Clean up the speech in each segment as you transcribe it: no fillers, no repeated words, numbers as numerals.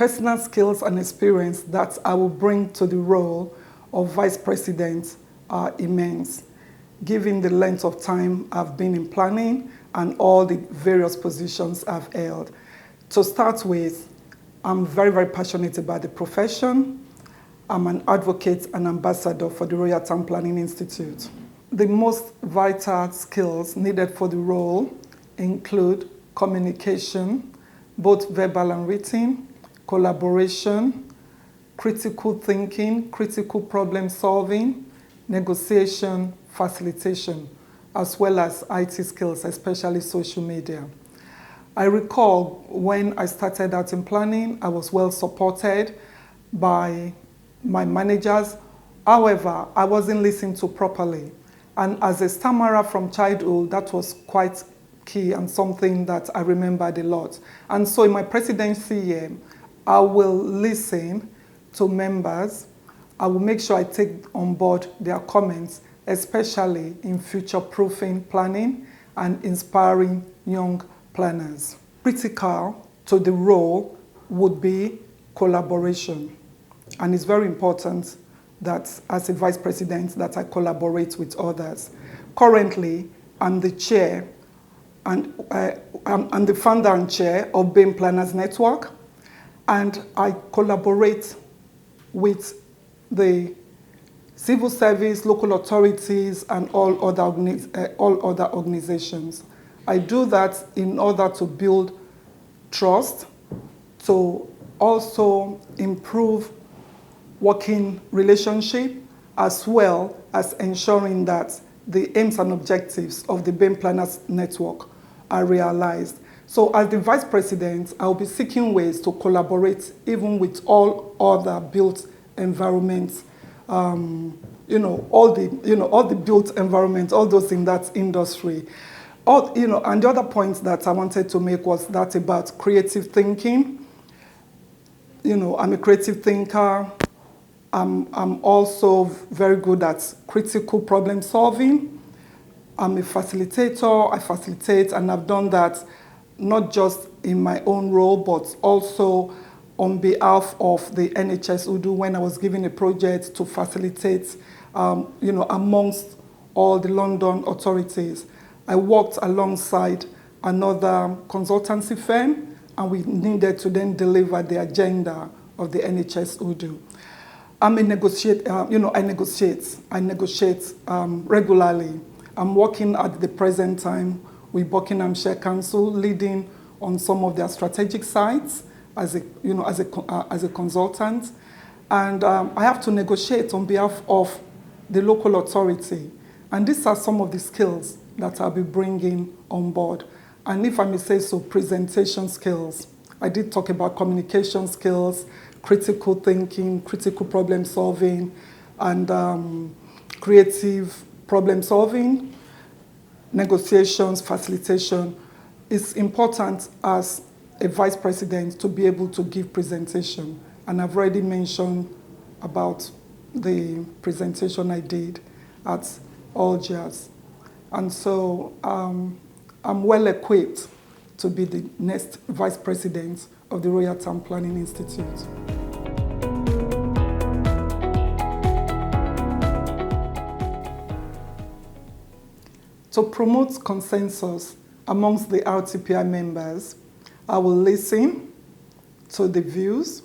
personal skills and experience that I will bring to the role of Vice President are immense, given the length of time I've been in planning and all the various positions I've held. To start with, I'm very, very passionate about the profession. I'm an advocate and ambassador for the Royal Town Planning Institute. The most vital skills needed for the role include communication, both verbal and written, collaboration, critical thinking, critical problem solving, negotiation, facilitation, as well as IT skills, especially social media. I recall when I started out in planning, I was well supported by my managers. However, I wasn't listened to properly. And as a stammerer from childhood, that was quite key and something that I remembered a lot. And so in my presidency year, I will listen to members. I will make sure I take on board their comments, especially in future-proofing planning and inspiring young planners. Critical to the role would be collaboration. And it's very important that as a vice president that I collaborate with others. Currently, I'm the chair and I'm the founder and chair of BAME Planners Network, and I collaborate with the civil service, local authorities, and all other organizations. I do that in order to build trust, to also improve working relationship, as well as ensuring that the aims and objectives of the BAME Planners Network are realized. So as the Vice President, I'll be seeking ways to collaborate even with all other built environments, all the built environments, all those in that industry. And the other point that I wanted to make was that about creative thinking. I'm a creative thinker. I'm also very good at critical problem solving. I'm a facilitator. I facilitate, and I've done that not just in my own role, but also on behalf of the NHS Udu when I was given a project to facilitate, amongst all the London authorities. I worked alongside another consultancy firm, and we needed to then deliver the agenda of the NHS Udu. I negotiate regularly. I'm working at the present time with Buckinghamshire Council, leading on some of their strategic sites as a consultant. And I have to negotiate on behalf of the local authority. And these are some of the skills that I'll be bringing on board. And if I may say so, presentation skills. I did talk about communication skills, critical thinking, critical problem solving, and creative problem solving, negotiations, facilitation. It's important as a vice president to be able to give presentation. And I've already mentioned about the presentation I did at Algiers. And so I'm well equipped to be the next vice president of the Royal Town Planning Institute. To promote consensus amongst the RTPI members, I will listen to the views.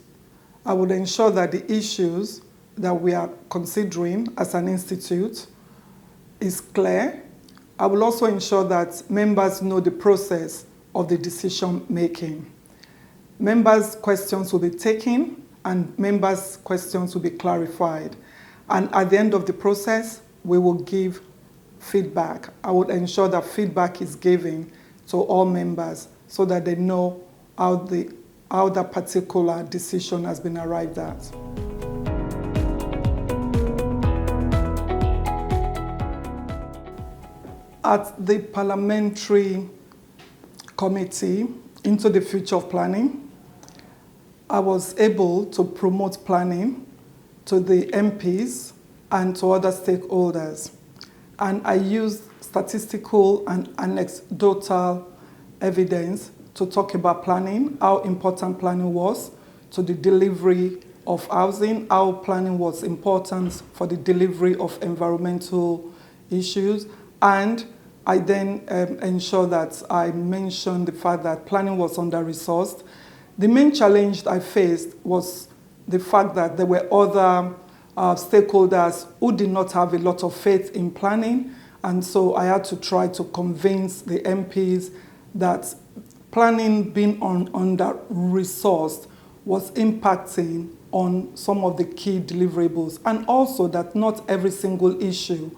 I will ensure that the issues that we are considering as an institute is clear. I will also ensure that members know the process of the decision making. Members' questions will be taken and members' questions will be clarified. And at the end of the process, we will give feedback. I would ensure that feedback is given to all members so that they know how that particular decision has been arrived at. At the Parliamentary Committee into the Future of Planning, I was able to promote planning to the MPs and to other stakeholders. And I used statistical and anecdotal evidence to talk about planning, how important planning was to the delivery of housing, how planning was important for the delivery of environmental issues, and I then ensured that I mentioned the fact that planning was under-resourced. The main challenge I faced was the fact that there were other stakeholders who did not have a lot of faith in planning, and so I had to try to convince the MPs that planning being under-resourced was impacting on some of the key deliverables, and also that not every single issue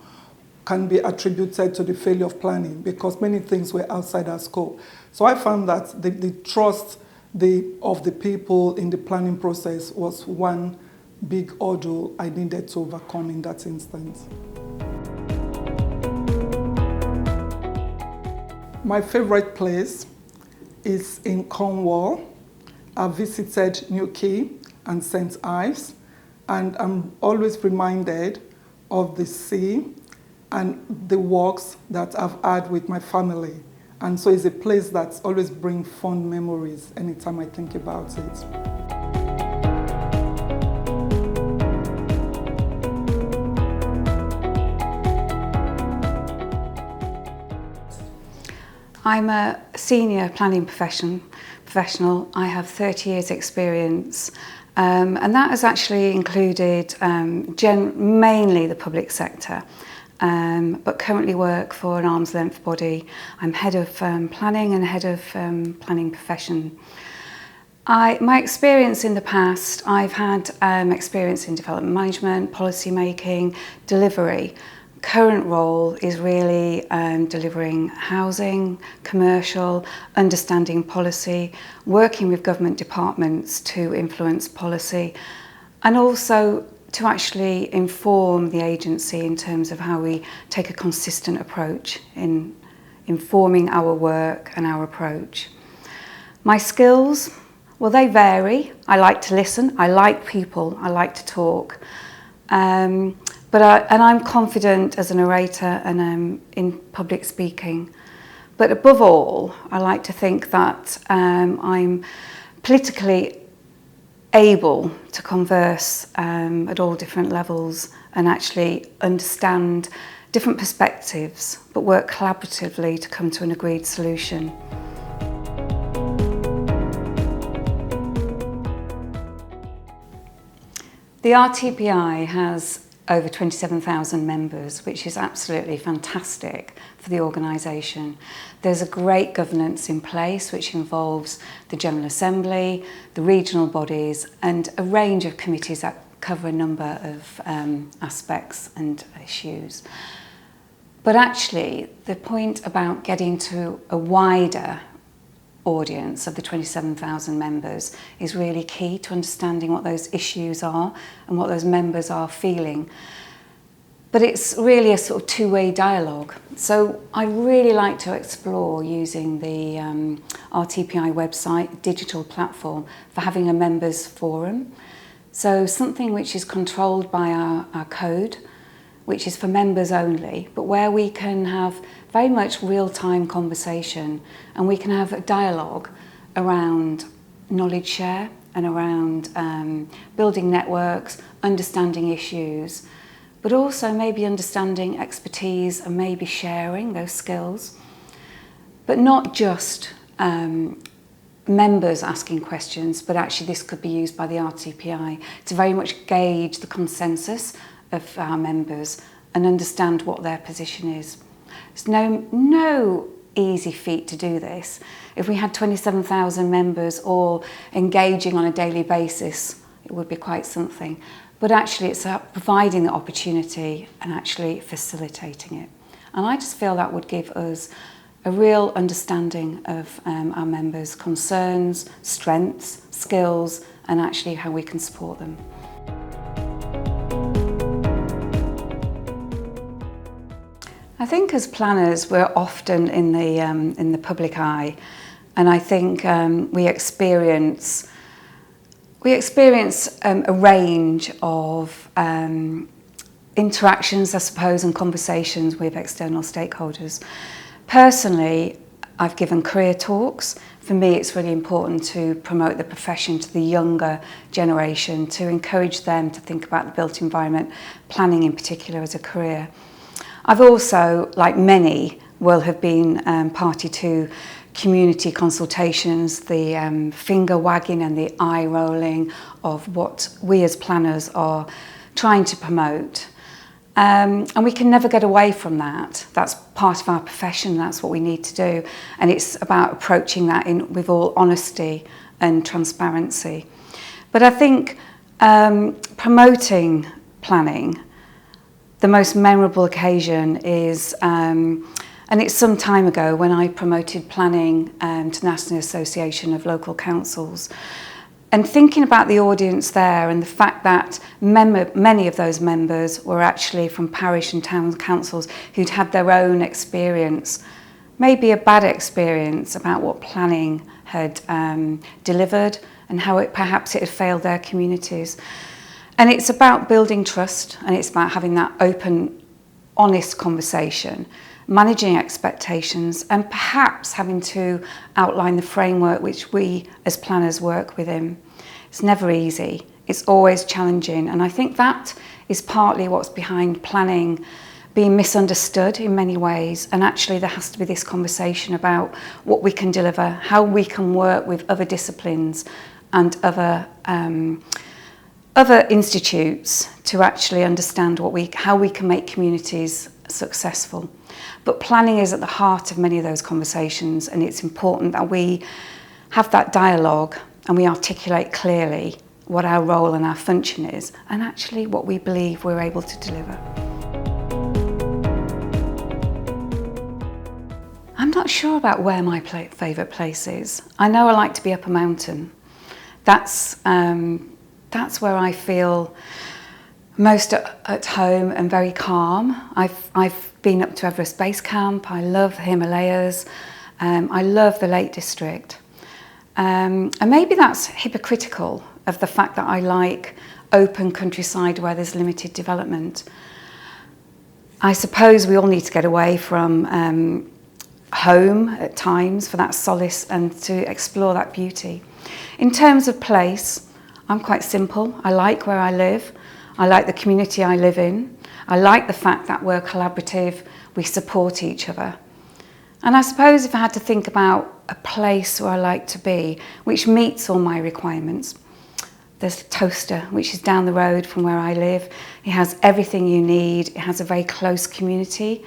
can be attributed to the failure of planning because many things were outside our scope. So I found that the trust of the people in the planning process was one big hurdle I needed to overcome in that instance. My favorite place is in Cornwall. I visited Newquay and St. Ives, and I'm always reminded of the sea and the walks that I've had with my family. And so it's a place that always brings fond memories anytime I think about it. I'm a senior planning professional. I have 30 years experience, and that has actually included mainly the public sector, but currently work for an arm's length body. I'm head of planning and head of planning profession. My experience in the past, I've had experience in development management, policy making, delivery. Current role is really delivering housing, commercial, understanding policy, working with government departments to influence policy, and also to actually inform the agency in terms of how we take a consistent approach in informing our work and our approach. My skills, well, they vary. I like to listen, I like people, I like to talk. And I'm confident as a narrator and in public speaking. But above all, I like to think that I'm politically able to converse at all different levels and actually understand different perspectives, but work collaboratively to come to an agreed solution. The RTPI has over 27,000 members, which is absolutely fantastic for the organisation. There's a great governance in place, which involves the General Assembly, the regional bodies, and a range of committees that cover a number of aspects and issues. But actually, the point about getting to a wider audience of the 27,000 members is really key to understanding what those issues are and what those members are feeling. But it's really a sort of two-way dialogue. So I really like to explore using the RTPI website, digital platform, for having a members forum. So something which is controlled by our code, which is for members only, but where we can have very much real-time conversation and we can have a dialogue around knowledge share and around building networks, understanding issues, but also maybe understanding expertise and maybe sharing those skills. But not just members asking questions, but actually this could be used by the RTPI to very much gauge the consensus of our members and understand what their position is. It's no easy feat to do this. If we had 27,000 members all engaging on a daily basis, it would be quite something. But actually it's providing the opportunity and actually facilitating it. And I just feel that would give us a real understanding of our members' concerns, strengths, skills, and actually how we can support them. I think as planners we're often in the public eye, and I think we experience a range of interactions, I suppose, and conversations with external stakeholders. Personally, I've given career talks for me it's really important to promote the profession to the younger generation, to encourage them to think about the built environment, planning in particular, as a career. I've also, like many, will have been party to community consultations, the finger wagging and the eye rolling of what we as planners are trying to promote. And we can never get away from that. That's part of our profession, that's what we need to do. And it's about approaching that with all honesty and transparency. But I think promoting planning, the most memorable occasion is, and it's some time ago when I promoted planning to National Association of Local Councils. And thinking about the audience there and the fact that many of those members were actually from parish and town councils who'd had their own experience, maybe a bad experience about what planning had delivered and how perhaps it had failed their communities. And it's about building trust, and it's about having that open, honest conversation, managing expectations, and perhaps having to outline the framework which we as planners work within. It's never easy, it's always challenging, and I think that is partly what's behind planning being misunderstood in many ways, and actually there has to be this conversation about what we can deliver, how we can work with other disciplines and other institutes to actually understand how we can make communities successful. But planning is at the heart of many of those conversations, and it's important that we have that dialogue and we articulate clearly what our role and our function is, and actually what we believe we're able to deliver. I'm not sure about where my favourite place is. I know I like to be up a mountain. That's where I feel most at home and very calm. I've been up to Everest Base Camp. I love the Himalayas. I love the Lake District. And maybe that's hypocritical of the fact that I like open countryside where there's limited development. I suppose we all need to get away from home at times for that solace and to explore that beauty. In terms of place, I'm quite simple. I like where I live. I like the community I live in. I like the fact that we're collaborative, we support each other. And I suppose if I had to think about a place where I like to be, which meets all my requirements, there's the Toaster, which is down the road from where I live. It has everything you need. It has a very close community.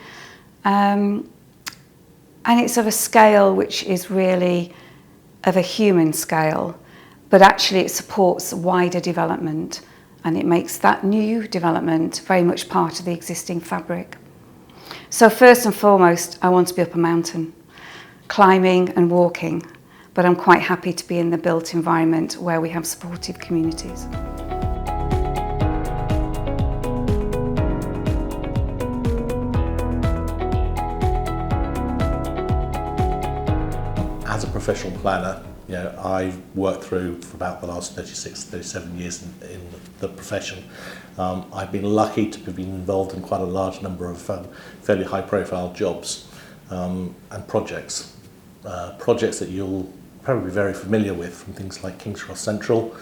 And it's of a scale which is really of a human scale, but actually it supports wider development, and it makes that new development very much part of the existing fabric. So first and foremost, I want to be up a mountain, climbing and walking, but I'm quite happy to be in the built environment where we have supportive communities. As a professional planner, I've worked through for about the last 36, 37 years in the profession. I've been lucky to have been involved in quite a large number of fairly high-profile jobs and projects. Projects that you'll probably be very familiar with, from things like King's Cross Central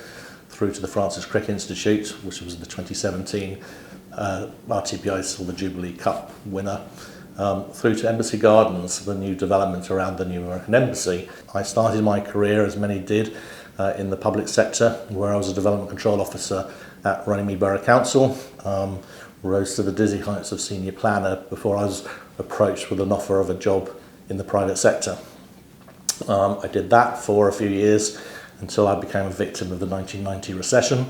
through to the Francis Crick Institute, which was the 2017 RTPI Silver Jubilee Cup winner, through to Embassy Gardens, the new development around the new American Embassy. I started my career, as many did, in the public sector, where I was a development control officer at Runnymede Borough Council, rose to the dizzy heights of senior planner before I was approached with an offer of a job in the private sector. I did that for a few years until I became a victim of the 1990 recession.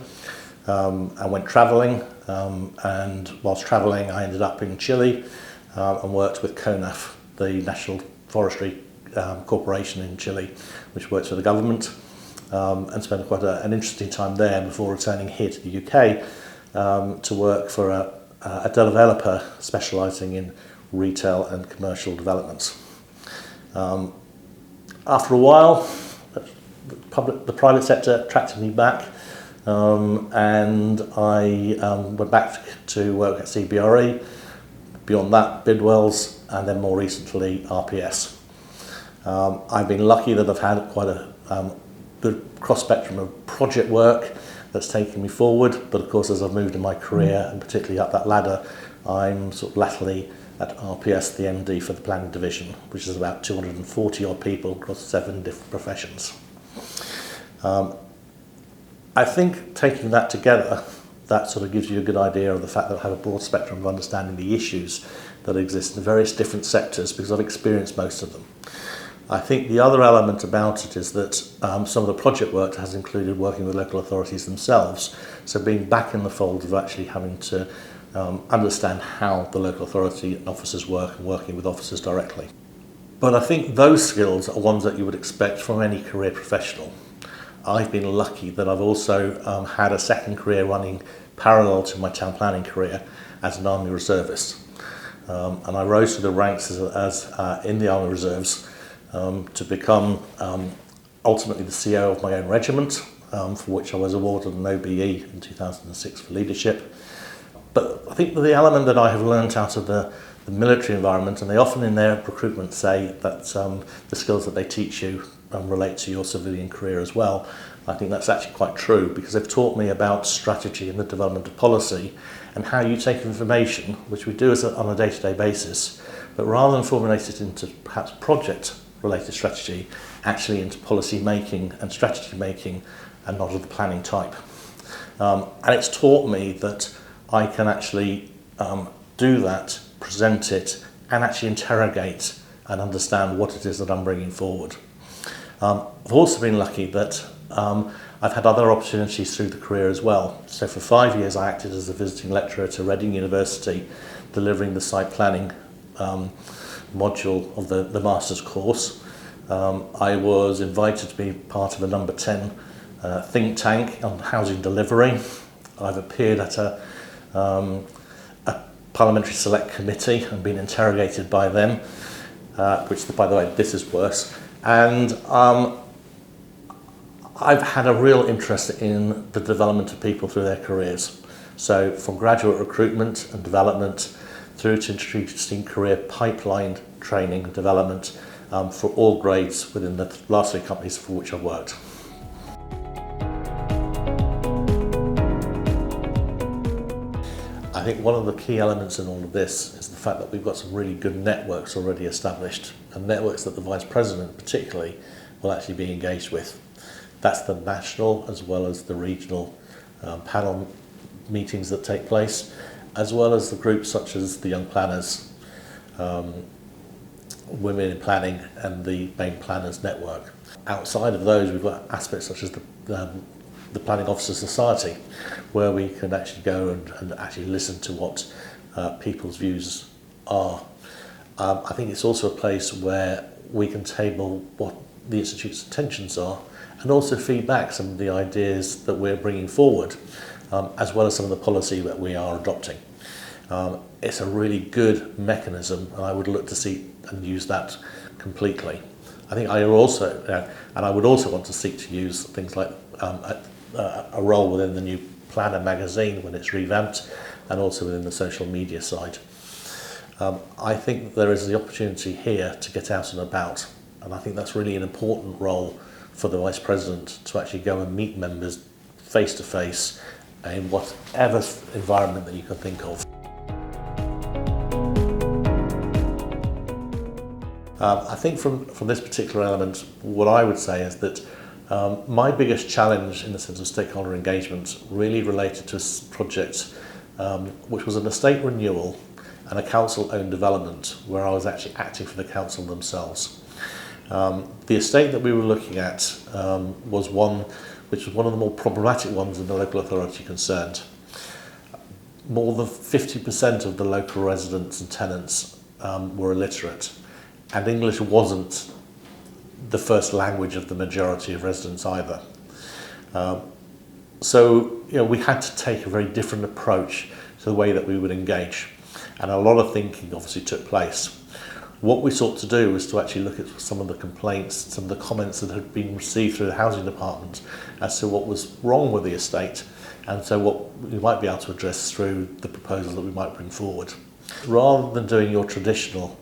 I went travelling, and whilst travelling I ended up in Chile and worked with CONAF, the National Forestry Corporation in Chile, which works for the government, and spent quite an interesting time there before returning here to the UK to work for a developer specialising in retail and commercial developments. After a while, the private sector attracted me back, and I went back to work at CBRE, beyond that Bidwell's, and then more recently RPS. I've been lucky that I've had quite a good cross-spectrum of project work that's taken me forward, but of course as I've moved in my career and particularly up that ladder, I'm sort of latterly at RPS, the MD for the planning division, which is about 240 odd people across 7 different professions. I think taking that together, that sort of gives you a good idea of the fact that I have a broad spectrum of understanding the issues that exist in various different sectors because I've experienced most of them. I think the other element about it is that some of the project work has included working with local authorities themselves, so being back in the fold of actually having to understand how the local authority officers work and working with officers directly. But I think those skills are ones that you would expect from any career professional. I've been lucky that I've also had a second career running parallel to my town planning career as an Army Reservist. And I rose to the ranks as in the Army Reserves to become ultimately the CEO of my own regiment, for which I was awarded an OBE in 2006 for leadership. But I think the element that I have learnt out of the military environment, and they often in their recruitment say that the skills that they teach you relate to your civilian career as well. I think that's actually quite true because they've taught me about strategy and the development of policy and how you take information, which we do on a day-to-day basis, but rather than formulate it into perhaps project-related strategy, actually into policy making and strategy making and not of the planning type. And it's taught me that I can actually do that, present it, and actually interrogate and understand what it is that I'm bringing forward. I've also been lucky that I've had other opportunities through the career as well. So for 5 years I acted as a visiting lecturer to Reading University, delivering the site planning module of the master's course. I was invited to be part of a number 10 think tank on housing delivery. I've appeared at a parliamentary select committee and been interrogated by them, which, by the way, this is worse. And I've had a real interest in the development of people through their careers. So from graduate recruitment and development through to introducing career pipeline training and development for all grades within the last 3 companies for which I've worked. I think one of the key elements in all of this is the fact that we've got some really good networks already established, and networks that the Vice President particularly will actually be engaged with. That's the national as well as the regional panel meetings that take place, as well as the groups such as the Young Planners, Women in Planning and the Main Planners Network. Outside of those, we've got aspects such as the Planning Officers Society, where we can actually go and actually listen to what people's views are. I think it's also a place where we can table what the Institute's intentions are and also feedback some of the ideas that we're bringing forward, as well as some of the policy that we are adopting. It's a really good mechanism, and I would look to see and use that completely. I think I also, and I would also want to seek to use things like a role within the new Planner magazine when it's revamped, and also within the social media side. I think there is the opportunity here to get out and about, and I think that's really an important role for the Vice President to actually go and meet members face to face in whatever environment that you can think of. I think from this particular element, what I would say is that my biggest challenge in the sense of stakeholder engagement really related to a project which was an estate renewal and a council-owned development where I was actually acting for the council themselves. The estate that we were looking at was one which was one of the more problematic ones in the local authority concerned. More than 50% of the local residents and tenants were illiterate, and English wasn't the first language of the majority of residents either. So we had to take a very different approach to the way that we would engage, and a lot of thinking obviously took place. What we sought to do was to actually look at some of the complaints, some of the comments that had been received through the housing department as to what was wrong with the estate, and so what we might be able to address through the proposal that we might bring forward. Rather than doing your traditional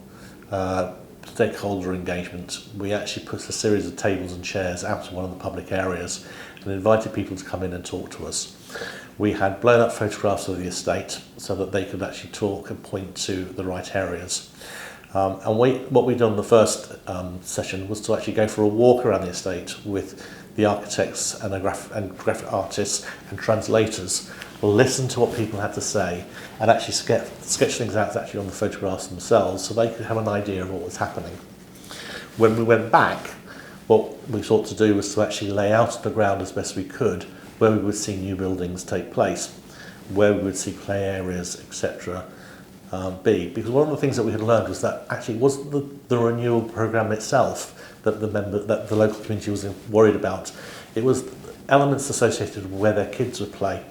stakeholder engagement, we actually put a series of tables and chairs out in one of the public areas and invited people to come in and talk to us. We had blown up photographs of the estate so that they could actually talk and point to the right areas. What we did on the first session was to actually go for a walk around the estate with the architects and graphic artists and translators, listen to what people had to say and actually sketch things out actually on the photographs themselves so they could have an idea of what was happening. When we went back, what we sought to do was to actually lay out on the ground as best we could where we would see new buildings take place, where we would see play areas, etc. Because one of the things that we had learned was that actually it wasn't the renewal programme itself that the local community was worried about. It was elements associated with where their kids would play,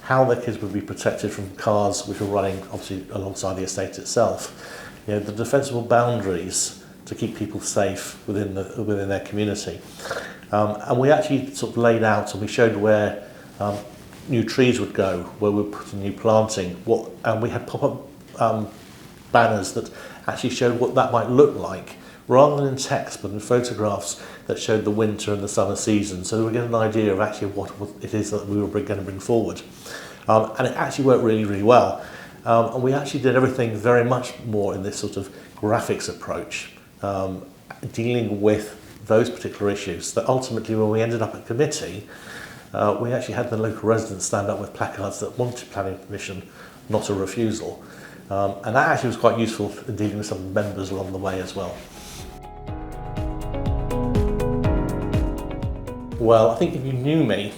how their kids would be protected from cars which were running obviously alongside the estate itself. The defensible boundaries to keep people safe within their community. And we actually sort of laid out and we showed where new trees would go, where we put a new planting, and we had pop-up banners that actually showed what that might look like, rather than in text, but in photographs that showed the winter and the summer season, so we get an idea of actually what it is that we were going to bring forward. And it actually worked really, really well. And we actually did everything very much more in this sort of graphics approach, dealing with those particular issues, that ultimately when we ended up at committee, we actually had the local residents stand up with placards that wanted planning permission, not a refusal. And that actually was quite useful in dealing with some members along the way as well. Well, I think if you knew me,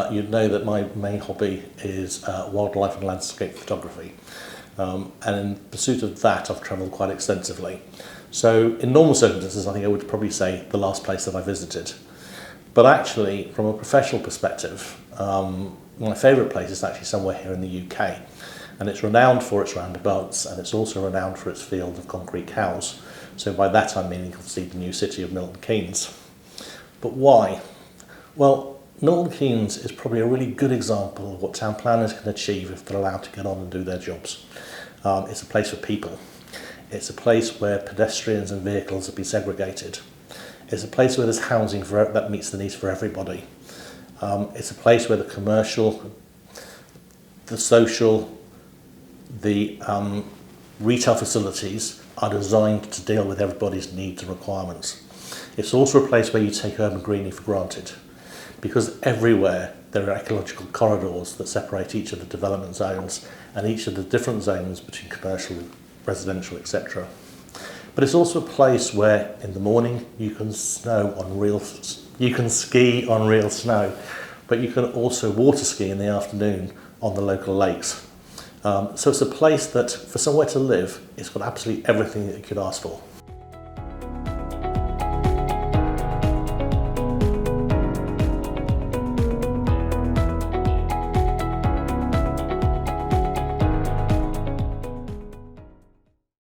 you'd know that my main hobby is wildlife and landscape photography. And in pursuit of that, I've travelled quite extensively. So in normal circumstances, I think I would probably say the last place that I visited. But actually, from a professional perspective, my favourite place is actually somewhere here in the UK. And it's renowned for its roundabouts, and it's also renowned for its field of concrete cows. So by that I'm meaning obviously the new city of Milton Keynes. But why? Well, Milton Keynes is probably a really good example of what town planners can achieve if they're allowed to get on and do their jobs. It's a place for people. It's a place where pedestrians and vehicles have been segregated. It's a place where there's housing that meets the needs for everybody. It's a place where the commercial, the social, the retail facilities are designed to deal with everybody's needs and requirements. It's also a place where you take urban greening for granted, because everywhere there are ecological corridors that separate each of the development zones and each of the different zones between commercial, residential, etc. But it's also a place where in the morning you can ski on real snow, but you can also water ski in the afternoon on the local lakes. So it's a place that, for somewhere to live, it's got absolutely everything that you could ask for.